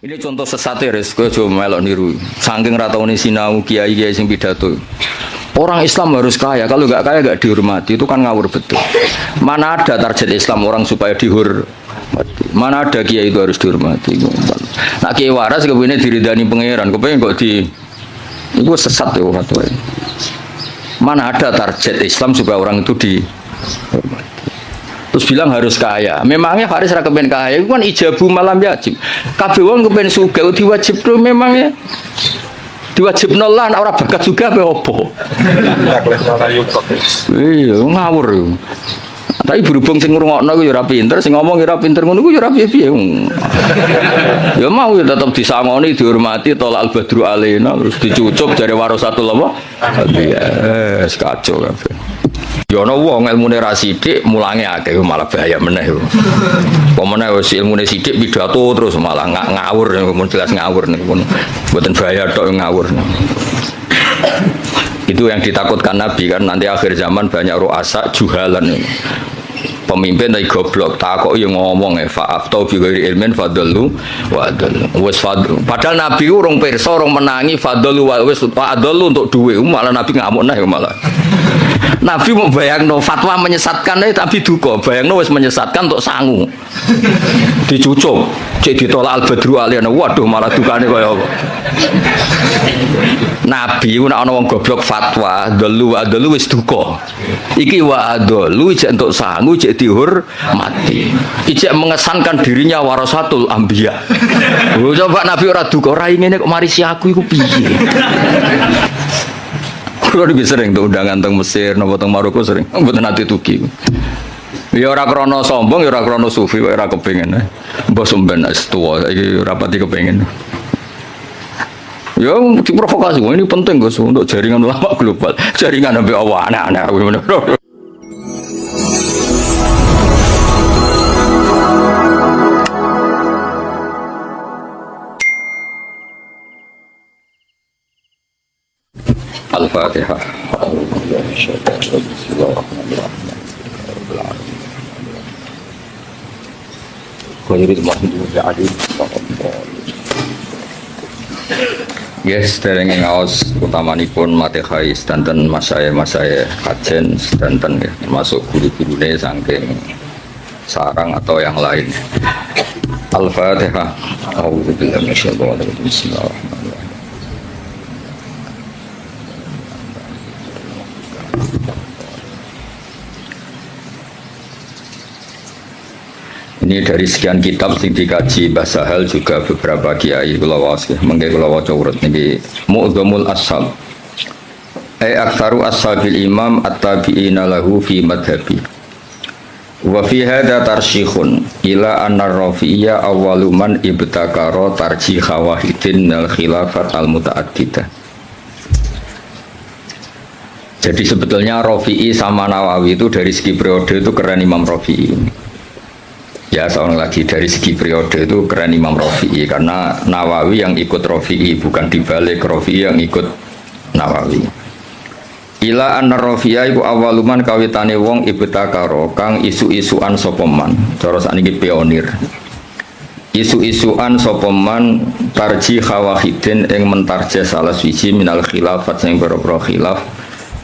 Ini contoh sesat ya, gue coba melok niru. Saking rataune sinau kiai-kiai sing pidato. Orang Islam harus kaya, kalau nggak kaya nggak dihormati, itu kan ngawur betul. Mana ada target Islam orang supaya dihormati? Mana ada kiai itu harus dihormati? Nak kiai waras kemudian diridani pangeran, kepengen kok di itu sesat ya fatwa. Mana ada target Islam supaya orang itu dihormati? Terus bilang harus kaya. Memangnya Faris ra kepen kaya, itu kan ijabu malam yajib. Kabeh wong kepen sugih diwajibno memangnya. Diwajibno lah nek ora bakat juga apa opo. Iya, ngawur. Tapi berhubung sing ngrungokno ku ya ora pinter, sing ngomong ya ora pinter ngono ku ya ora piye-piye. Ya mau ya tetep disangoni, dihormati, tolak al-badru alaina terus dicucup jare warasatul apa? Iya, kacau kabeh. Ya ana wong ilmune ra sithik mulange akeh malah bahaya meneh. Pemene wis ilmune sithik pidato terus malah ngawur mun jelas ngawur niku. Mboten bahaya tok ngawur. Itu yang ditakutkan Nabi kan nanti akhir zaman banyak ru'asa juhalan. Pemimpin dari goblok takok yang ngomong fa'aftau bi ghairi ilmin fadallu wa adallu. Wis padahal Nabi urung pirsa urung menangi fadallu wa wis adallu untuk duwe malah Nabi ngamuk nah malah. Nabi mau bayangno fatwa menyesatkan tapi duka bayangno wis menyesatkan untuk sangu dicucuk cek ditolak al-badru aliyana waduh malah dukane kaya apa Nabi nek ana wong goblok fatwa dalu wis duka iki wa adalu cek entuk sangu cek dihormati ijek mengesankan dirinya warasatul anbiya. Coba Nabi ora duka ora ngene kok marisi aku iku piye. Kalau lebih sering tuh undangan teng Mesir, nopo teng Maroko sering, mboten nate tuki. Ya ora krana sombong, ya ora krana sufi, ora kepengin. Mbah somben wis tuwa, iki ora pati kepengin. Ya diprovokasi, ini penting Gus untuk jaringan ulama global. Jaringan sampai Allah anak-anak. Al-Fatihah. Yes, dereng ngaos utamanipun matehai sedanten masaya kajen sedanten ya, termasuk guru-gurune saking sarang atau yang lain. Al-Fatihah. A'udzubillahi minasyaitonir rajim. Bismillahirrahmanirrahim. Ini dari sekian kitab sing dikaji Mbah Sahal juga beberapa kiai kula waos mengke kula waca urut niki Mu'dhamul Ashab. Aktsaru ashabil imam at-tabi'ina lahu fi madhhabi. Wa fi hadza tarsyikhun ila anna ar-rafi'iyya awwalu man ibtakara tarjih wahidin al khilafat al-muta'addidah. Jadi sebetulnya Rafi'i sama Nawawi itu dari segi periode itu keren Imam Rafi'i. Ya seorang lagi dari segi periode itu keren Imam Rafi'i karena Nawawi yang ikut Rafi'i bukan dibalik Rafi'i yang ikut Nawawi. Ila anna Rafi'a iku awaluman kawitane wong ibtakaro kang isu-isuan sapa man. Cara sakniki pionir. Isu-isuan sapa man tarjih wahidin ing mentarjih salah siji minal khilafat sing boro-boro khilaf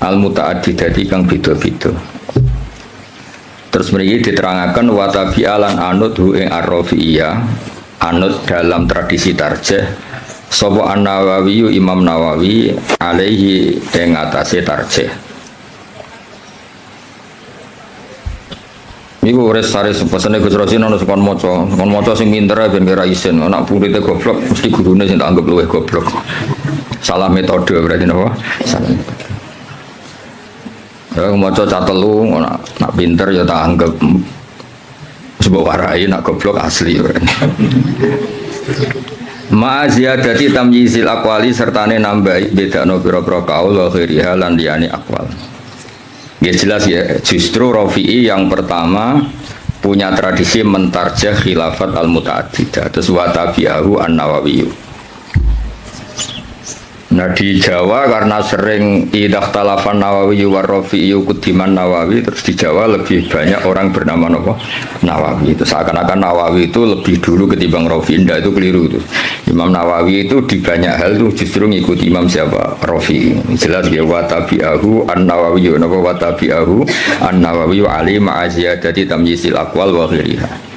al muta'addidati kang beda-beda. Terus mriki diterangkan wa tabi'alan anut hu ing ar-rafi'iyah anut dalam tradisi tarjih sapa an-Nawawi Imam Nawawi alaihi ing atase tarjih. Niku wis sare pesene Gus Rasin ana sing maca sing pinter ben ora isin anak purite goblok mesti gurune sing tak anggap luwih goblok. Salah metode berarti napa? Salah metode. Ya maca catelu nak pinter ya tak anggap sebab warai nak goblok asli. Ma ziyadati tamyizil aqwali sertane nambah bedakno pira-pira kaul wa ghairiha lan liyane aqwal. Ya jelas ya justru Rafi'i yang pertama punya tradisi mentarjah khilafat al-muta'addidah terus wa tabi'ahu an-Nawawi. Nah di Jawa karena sering idah talafan Nawawi war Rafi'i kudiman Nawawi, terus di Jawa lebih banyak orang bernama Nawawi. Itu seakan-akan Nawawi itu lebih dulu ketimbang Rafi'i. Itu keliru itu. Imam Nawawi itu di banyak hal itu justru ngikuti Imam siapa? Rafi'i. Jelas ya wa tabi'ahu an-Nawawi wa tabi'ahu an-Nawawi wa ali ma'aziyadati tamyisil aqwal wa ghairiha.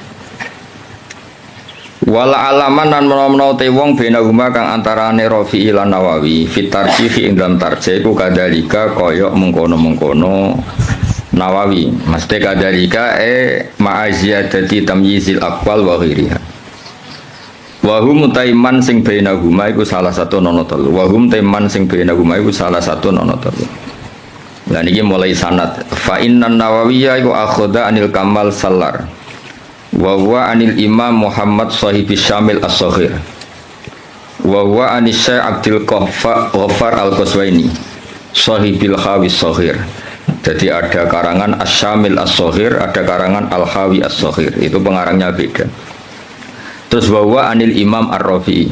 Wala alaman lan menawa te wong benahuma kang antarane Rafi'i lan Nawawi fitarjih ing dalam tarjih iku kadalika kaya mengkono-mengkono Nawawi mesti kadalika ma'aziyadati tamyizil aqwal wa ghairiha wa hum taiman sing benahuma iku salah satu nono telu wa hum taiman sing benahuma iku salah satu nono telu. Lah niki mulai sanad fa innan Nawawiyya iku akhadha anil Kamal Sallar wa huwa anil Imam Muhammad sahibi Syamil as-Saghir wa huwa anis Syekh Abdul Ghaffar al-Qaswaini sahibil Khawi as-Saghir. Jadi ada karangan Asy-Syamil as-Saghir, ada karangan Al-Khawi as-Saghir, itu pengarangnya beda. Terus wa huwa anil Imam Ar-Rafi'i.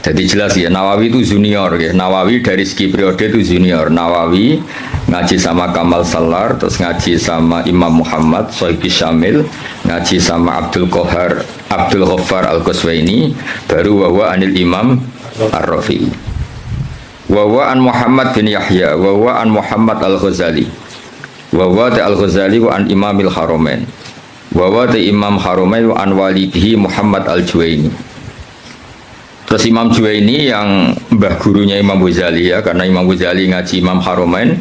Jadi jelas ya, Nawawi itu junior ya. Nawawi dari segi periode itu junior. Nawawi ngaji sama Kamal Sallar, terus ngaji sama Imam Muhammad Sohibi Syamil, ngaji sama Abdul Ghaffar Al-Qaswaini, baru wawa anil Imam Ar-Rafi'i. Wawa an Muhammad bin Yahya, wawa an Muhammad Al-Ghazali, wawa Al-Ghazali wa an Imamil Haramain, wawa Imam Haramain wa an walidihi Muhammad Al-Juwaini. Terus Imam Juwaini yang mbah gurunya Imam Ghazali ya, karena Imam Ghazali ngaji Imam Haramain,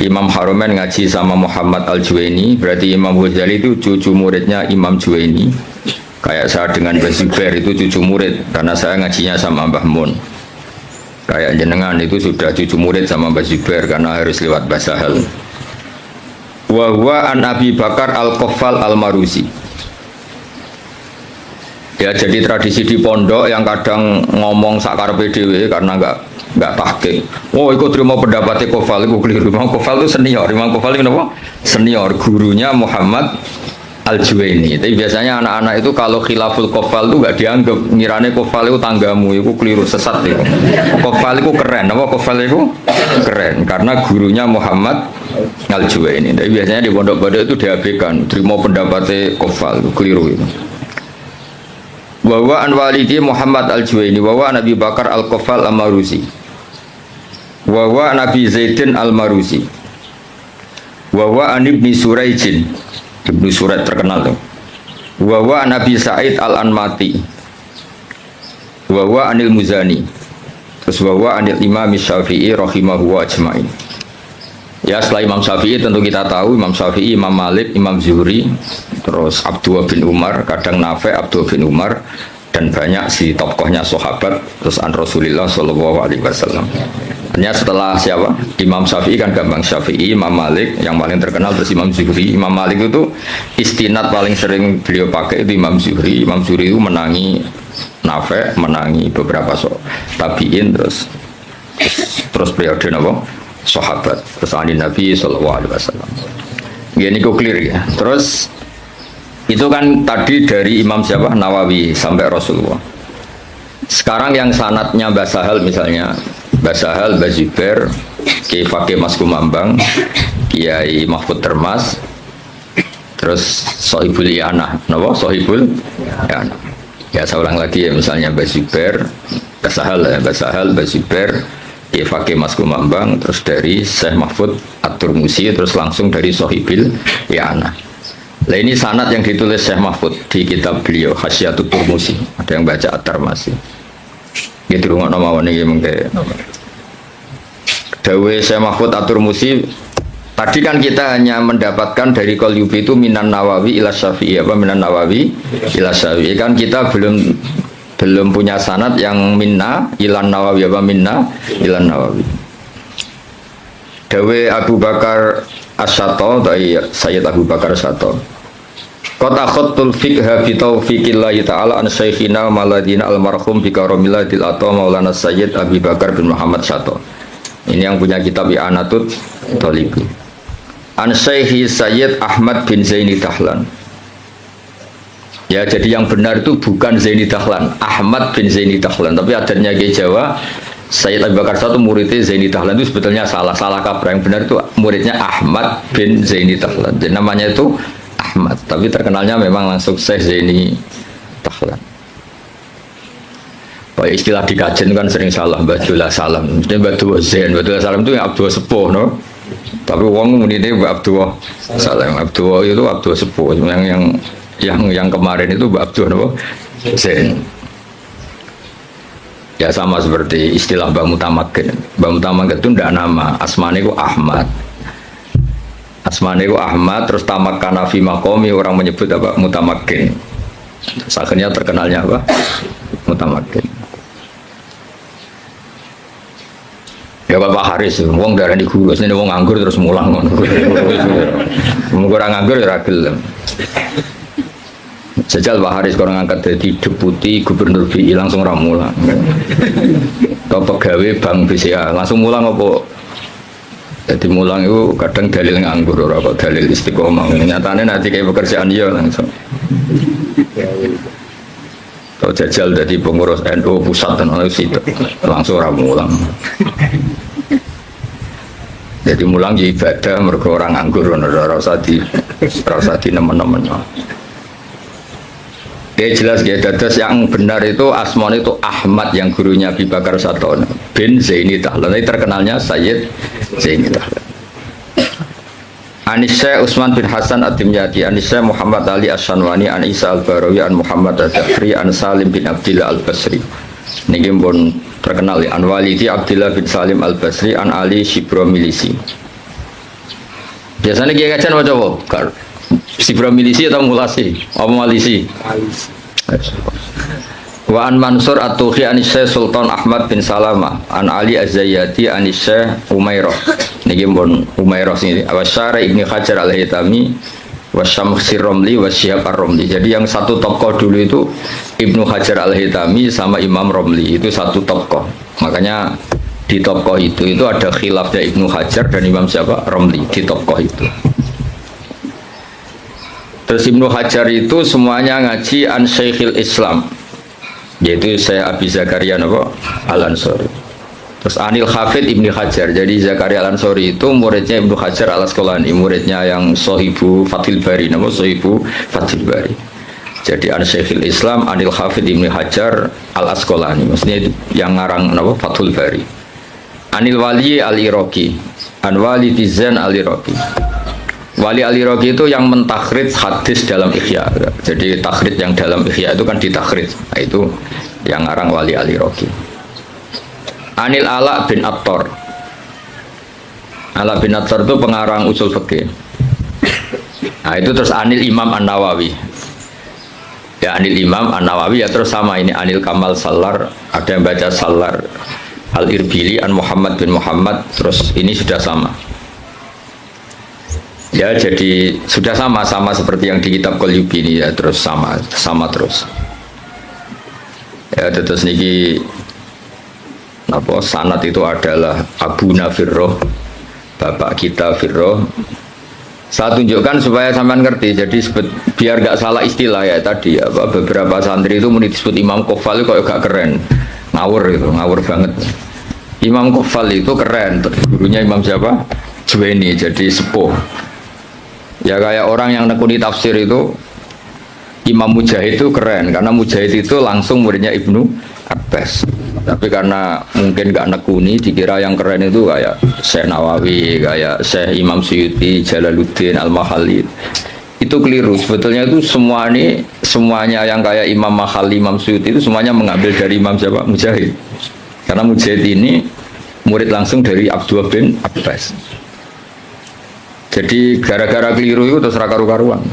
Imam Haramain ngaji sama Muhammad Al-Juwaini, berarti Imam Ghazali itu cucu muridnya Imam Juwaini. Kayak saya dengan Mbah Zubair itu cucu murid, karena saya ngajinya sama Mbah Mun. Kayak jenengan itu sudah cucu murid sama Mbah Zubair, karena harus lewat Mbah Sahal. Wa huwa an Abi Bakar Al-Qaffal Al-Marusi. Ya jadi tradisi di pondok yang kadang ngomong sakar PDW karena nggak tahqiq. Oh, ikut terima pendapatnya Kofal, itu keliru. Imam Kofal itu senior. Imam Kofal itu apa? Senior. Gurunya Muhammad Al-Juwaini. Tapi biasanya anak-anak itu kalau khilaful Kofal itu nggak dianggap. Ngirane Kofal itu tanggamu, itu keliru, sesat itu. Kofal itu keren. Apa Kofal itu keren? Karena gurunya Muhammad Al-Juwaini. Tapi biasanya di pondok-pondok itu diabaikan. Terima pendapatnya Kofal, itu keliru itu. Wawa an walidi Muhammad Al-Juwaini, wawa Nabi Bakar Al-Qaffal Al-Maruzi, wawa Nabi Zaidin Al-Maruzi, wawa an Ibni Suraijin, Ibnu Suraid terkenal tuh, wawa Nabi Sa'id Al-Anmati, wawa anil Muzani, terus wawa anil Imam Syafi'i rahimahu wa ajma'in. Ya setelah Imam Syafi'i tentu kita tahu Imam Syafi'i, Imam Malik, Imam Zuhri, terus Abdullah bin Umar, kadang Nafi' Abdullah bin Umar, dan banyak si tokohnya sahabat, terus an Rasulullah Shallallahu Alaihi Wasallam. Hanya setelah siapa? Imam Syafi'i kan gampang, Syafi'i, Imam Malik yang paling terkenal, terus Imam Zuhri. Imam Malik itu istinad paling sering beliau pakai itu Imam Zuhri. Imam Zuhri itu menangi Nafi', menangi beberapa tabi'in, terus periode apa? Sahabat, terus ani Nabi Sallallahu Alaihi Wasallam. Ini kok clear ya. Terus itu kan tadi dari Imam siapa? Nawawi sampai Rasulullah. Sekarang yang sanatnya Mbah Sahal misalnya, Mbah Sahal, Mbah Zubair, Kiai Fakih Mas Kumambang, Kiai Mahfud Termas, terus Sohibul Yana, napa? Sohibul Yana. Ya saya ulang lagi ya, misalnya Mbah Zubair, Mbah Sahal, Mbah Sahal, Mbah Zubair, Kiai Fakih Mas Kumambang, terus dari Syekh Mahfud At-Turmusi, terus langsung dari Sohibil Yana. Nah ini sanad yang ditulis Syekh Mahfud di kitab beliau Hasyiatut Turmusi. Ada yang baca At-Tarmasi. Gitu rumah nama ini mungkin. Dawe Syekh Mahfud At-Turmusi. Tadi kan kita hanya mendapatkan dari Qalyubi itu minan Nawawi ila Syafi'i, apa minan Nawawi ila Syafi'i, kan kita belum punya sanad yang minna ilan Nawawi, apa minna ilan Nawawi. Dawe Abu Bakar As-Sato dari Sayyid Abu Bakar As-Sato, Qad akhadtul fiqha bi taufiqillahi ta'ala an syekhina maladina almarhum bi karamillatil ata Maulana Sayyid Abu Bakar bin Muhammad Sato. Ini yang punya kitab I'anatut Thalibi. An Syekhi Sayyid Ahmad bin Zaini Dahlan. Ya, jadi yang benar itu bukan Zaini Dahlan, Ahmad bin Zaini Dahlan, tapi adanya ke Jawa Sayyid Abu Bakar satu muridnya Zaini Dahlan itu sebetulnya salah kaprah. Yang benar itu muridnya Ahmad bin Zaini Dahlan. Jadi namanya itu Ahmad, tapi terkenalnya memang langsung Syekh Zaini Dahlan. Kayak istilah di kajian kan sering salah, Abdullah Salam. Mesti Abdullah Zain, Abdullah Salam itu yang Abdullah Sepuh, no? Tapi wong ini Abdullah Salam, Abdullah itu Abdullah Sepuh. Yang kemarin itu Abdullah no? Zain. Ya sama seperti istilah Mbak Mutamakin. Mbak Mutamakin itu tidak nama, asmane itu Ahmad. Asmane itu Ahmad, terus tamak kanafi makomi orang menyebut apa? Mutamakin. Terus akhirnya terkenalnya apa? Mutamakin. Ya Bapak Haris, wong darah di guru, ini wong nganggur terus mulang. Orang nganggur ya ragil. Sejak Pak Haris kalau ngangkat jadi deputi gubernur BI langsung ramulang. Kau pegawai bank BCA langsung mulang apa? Jadi mulang itu kadang dalil nganggur, orang kok dalil istiqomah. Nyatanya nanti kayak pekerjaan dia langsung. Kau jajal jadi pengurus NU pusat dan langsung ramulang. Jadi mulang jadi ibadah mereka orang nganggur, rasa di nemen-nemen. Ya jelas ya, dadas yang benar itu asmane itu Ahmad yang gurunya Abi Bakar Satono bin Zaini Dahlan. Terkenalnya Sayyid Zaini Dahlan. Anisya Utsman bin Hasan Ad-Dimyati, Anisya Muhammad Ali Asy-Syanwani, An Isa Al-Barawi, An Muhammad Al-Zakri, An Salim bin Abdillah Al-Basri. Niki pun terkenal ya, An Walidi Abdillah bin Salim Al-Basri, An Ali Shibromilisi. Biasanya kiai kajian macam apa? Shibromilisi atau mulasi? Apa malisi? Wa an Mansur At-Tuhi an Syekh Sultan Ahmad bin Salamah an Ali Az-Zayyati an Syekh Umairah. Niki pun Umairah sini. Wa Syarah Ibnu Hajar Al-Haytami wa Syamsir Romli wa Syihab Ar-Romli. Jadi yang satu tokoh dulu itu Ibnu Hajar Al-Haytami sama Imam Romli, itu satu tokoh. Makanya di tokoh itu ada khilafnya Ibnu Hajar dan Imam siapa? Romli di tokoh itu. Terus Ibnu Hajar itu semuanya ngaji an Syekhil Islam, yaitu saya Abi Zakaria Al-Ansori. Terus Anil Hafid Ibnu Hajar. Jadi Zakaria Al-Ansori itu muridnya Ibnu Hajar Al-Asqalani, muridnya yang Sohibu Fathil Bari, Sohibu Fathil Bari. Jadi an Syekhil Islam Anil Hafid Ibnu Hajar Al-Asqalani, maksudnya itu yang ngarang Fathul Bari. Anil Wali Al-Iraqi, An Wali Tizan Al-Iraqi. Wali Al-Iraqi itu yang mentakhrij hadis dalam Ihya. Jadi takhrij yang dalam Ihya itu kan ditakhrij. Nah, itu yang ngarang Wali Al-Iraqi. Anil Ala bin Attar. Ala bin Attar itu pengarang usul fikih. Nah, itu terus Anil Imam An-Nawawi. Ya Anil Imam An-Nawawi ya terus sama ini Anil Kamal Salar, ada yang baca Salar. Al-Irbili An Muhammad bin Muhammad, terus ini sudah sama. Ya jadi sudah sama seperti yang di kitab Qalyubi ini ya, terus sama terus. Ya terus niki apa sanad itu adalah Abu Nafirroh, bapak kita Firroh. Saya tunjukkan supaya sampean ngerti. Jadi biar gak salah istilah ya tadi ya, beberapa santri itu disebut Imam Kofal itu kok gak keren, ngawur banget. Imam Kofal itu keren, gurunya Imam siapa? Juwaini, jadi sepuh. Ya kayak orang yang nekuni tafsir itu Imam Mujahid itu keren karena Mujahid itu langsung muridnya Ibnu Abbas. Tapi karena mungkin gak nekuni, dikira yang keren itu kayak Syekh Nawawi, kayak Syekh Imam Suyuti, Jalaluddin Al-Mahalli. Itu keliru. Sebetulnya itu semuanya yang kayak Imam Mahalli, Imam Suyuti itu semuanya mengambil dari Imam siapa? Mujahid. Karena Mujahid ini murid langsung dari Abdullah bin Abbas. Jadi gara-gara keliru itu terus karu-karuan.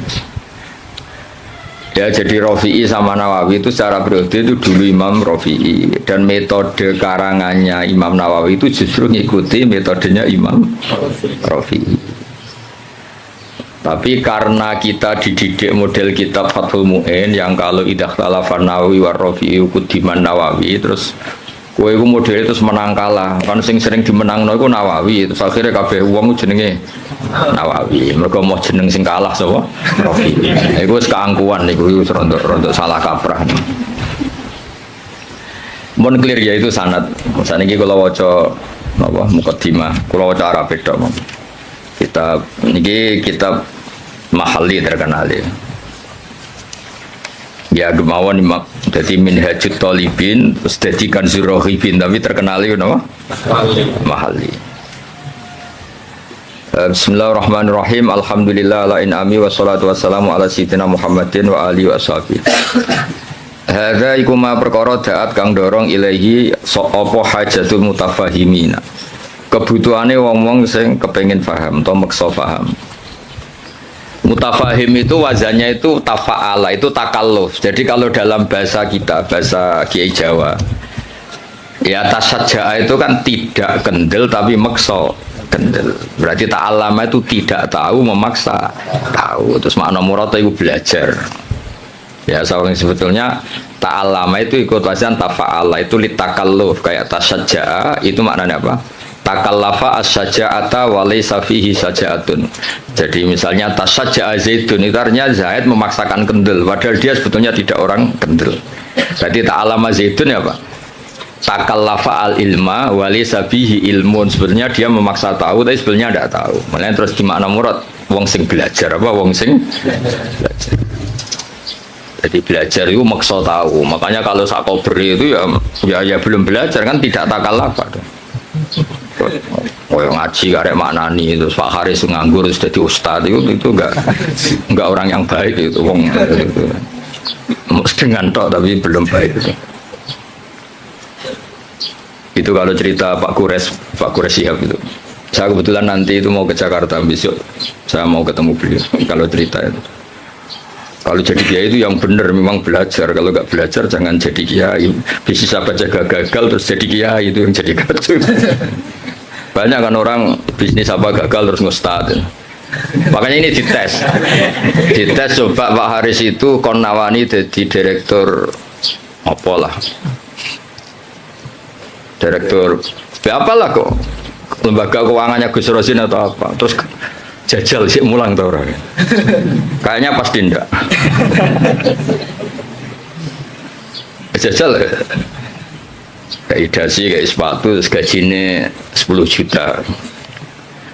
Ya jadi Rafi'i sama Nawawi itu secara periode itu dulu Imam Rafi'i, dan metode karangannya Imam Nawawi itu justru ngikuti metodenya Imam Rafi'i. Tapi karena kita dididik model kitab Fathul Mu'in yang kalau idah talafan Nawawi war Rafi'i kudiman Nawawi, terus kowe iku model itu menang kalah, kan sing sering dimenangno iku Nawawi, terus akhirnya kabeh wong jenenge Nawawi. Mergo mau jeneng sing kalah sapa? Rafi'i. Iku wis keangkuhan niku wis rontok salah kaprah. Mohon clear ya itu sanad. Misalnya ini kalau waca apa mukaddimah, kalau waca Arab itu kitab mahali terkenal ya. Ya gemawon jadi minhajut talibin terus jadi kanzur rohibin tapi terkenal itu apa? Mahali. Bismillahirrahmanirrahim. Alhamdulillah ala in'ami wassalatu wassalamu ala sayyidina Muhammadin wa alihi wa sahbihi. Hadza iku ma perkara daat kang dorong ilahi apa hajatul mutafahimina. Kebutuhane wong-wong sing kepengin paham atau maksa paham. Mutafahim itu wazannya itu tafa'ala, itu takalluf. Jadi kalau dalam bahasa kita, bahasa Kiai Jawa, ya tasajja'a itu kan tidak kendel tapi maksa kendel. Berarti ta'alama itu tidak tahu memaksa tahu. Terus makna murad itu belajar. Ya seorang sebetulnya ta'alama itu ikut wazan tafa'ala itu litakalluf kayak tasajja'a itu maknanya apa? Takallafa as-saja'ata wa laysa fihi saja'atun. Jadi misalnya tasajja'a Zaidun itu artinya Zaid memaksakan kendel padahal dia sebetulnya tidak orang kendel. Berarti ta'alama Zaidun ya Pak? Takallafa al-ilma wa laysa fihi ilmun. Sebetulnya dia memaksa tahu tapi sebetulnya tidak tahu. Makanya terus di makna murad wong sing belajar apa wong sing belajar. Jadi belajar itu maksa tahu. Makanya kalau sakober itu ya belum belajar kan tidak takallaf. Oh yang ngaji karek maknani terus Pak Haris nganggur terus jadi ustad itu enggak orang yang baik itu wong itu. Dengan tok tapi belum baik itu. Itu kalau cerita Pak Kures Shihab itu. Saya kebetulan nanti itu mau ke Jakarta besok. Saya mau ketemu beliau kalau cerita itu. Kalau jadi kiai itu yang benar memang belajar. Kalau nggak belajar jangan jadi kiai. Bisnis apa jaga gagal terus jadi kiai itu yang jadi kacau. Banyak kan orang bisnis apa gagal terus ngustad. Makanya ini dites. Dites coba Pak Haris itu kon nawani jadi direktur apalah. Direktur apalah kok. Lembaga keuangannya Gus Rosin atau apa. Terus jajal sih mulang tuh orang. Kayaknya pasti enggak. Jajal kayak dasi kayak sepatu terus gajinya 10 juta.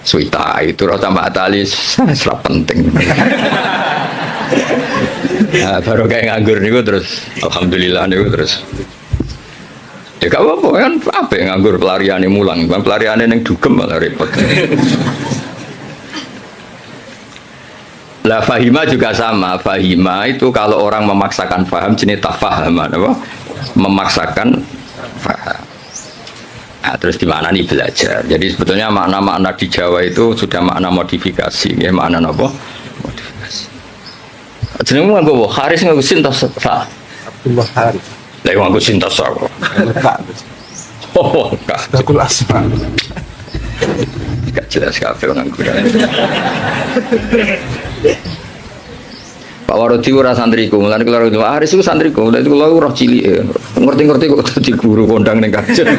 Suita itu rata mbak Atalis serap penting. Nah, baru kayak nganggur nih terus alhamdulillah nih terus. Ya gak apa-apa kan apa yang nganggur pelariannya mulang, pelariannya yang dugem malah repot. Lah fahima juga sama. Fahima itu kalau orang memaksakan faham jenis tafahaman apa? Memaksakan faham. Nah, terus di mana nih belajar. Jadi sebetulnya makna-makna di Jawa itu sudah makna modifikasi, ya makna apa? Modifikasi. Jenengmu nganggo Haris nganggo sintas sa. Abdullah Haris. Lah nganggo sintas sa. Oh, enggak. Dakul asma. Gak jelas kabeh nganggo. Pak Warodi ora santriku, mulane kula itu Haris iku santriku, lha itu kula ora cilik. Ngerti-ngerti kok dadi guru kondang ning kajen.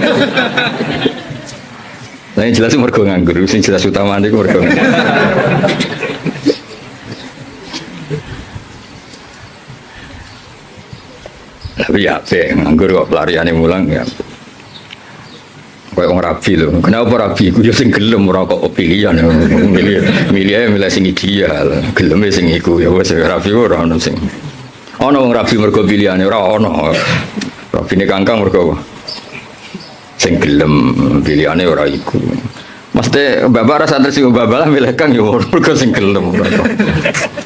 Lah yang jelas mergo nganggur, sing jelas utamane iku mergo. Tapi ya, nganggur kok pelariane mulang ya. Kayak orang rabi loh. Kenapa rabi? Gue sing gelem ora kok pilihan. Milih sing ideal. Geleme sing iku ya wis rabi ora ono sing. Ono wong rabi mergo pilihane ora ono. Rabine kangkang mergo sing gelem pilihane ora iku. Mesti bapak rasa santri sing bapak lah milih kang ya mergo sing gelem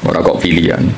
ora kok pilihan.